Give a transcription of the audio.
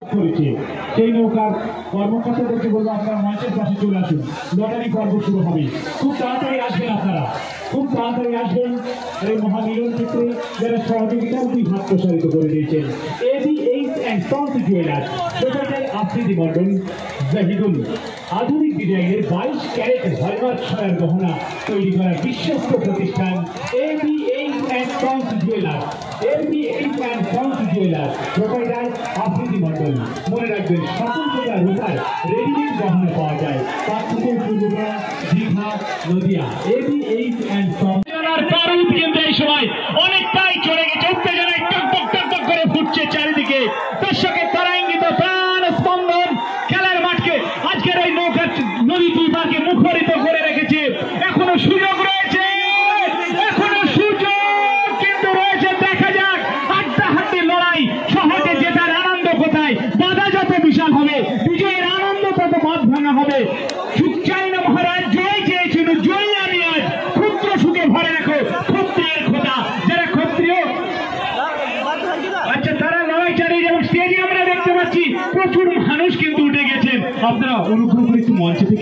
সেই নৌকার কর্মকর্তাদেরকে বলবো আপনারা মঞ্চের পাশে চলে আসুন, লটারি পর্ব শুরু হবে। খুব তাড়াতাড়ি আসবেন, আপনারা খুব তাড়াতাড়ি আসবেন। এই মহামিলন ক্ষেত্রে যারা সহযোগিতার দুই হাত প্রসারিত করে দিয়েছেন ABH&Sons jewellers, proprietor Afridi Mondal, Jahidul. আধুনিক ডিজাইনের 22 ক্যারেট হলমার্ক সোনার গহনা তৈরি করা বিশ্বস্ত প্রতিষ্ঠান ABH&Sons jewellers. ABH&Sons jewellers, proprietor Afridi Mondal. মনে রাখবেন, সকল প্রকার রূপার রেডিমেড গহনা পাওয়া যায় পাঁচপুকুর, পূর্বপাড়া, দীঘা, নদিয়া। ABH&Sons বারুদ কিন্তু এই সময় অনেকটাই চলে গেছে, উত্তেজনায় টক টক টক করে ফুটছে চারিদিকে। দর্শকের তরাঙ্গিত প্রাণ স্পন্দন খেলার মাঠকে আজকের এই নৌকা নদী দুই পাকে মুখরিত করে রেখেছে। এখনো সুযোগ রয়েছে, এখনো সুযোগ কিন্তু রয়েছে। দেখা যাক হাড্ডাহাড্ডি লড়াই, সহজে জেতার আনন্দ কোথায়, বাধা যত বিশাল হবে বিজয়ের আনন্দ তত বাঁধ ভাঙা হবে। সুখ চাই না মহারাজ, জয় চেয়েছিল, জয় আমি আজ। ক্ষুদ্র সুখে ভরে রাখো ক্ষত্রিয়ের খোদা। যারা ক্ষত্রিয় আচ্ছা তারা লড়াই চালিয়ে যাবেন। স্টেজে আমরা দেখতে পাচ্ছি প্রচুর মানুষ কিন্তু উঠে গেছেন। আপনারা অনুগ্রহ করে একটু মঞ্চে থেকে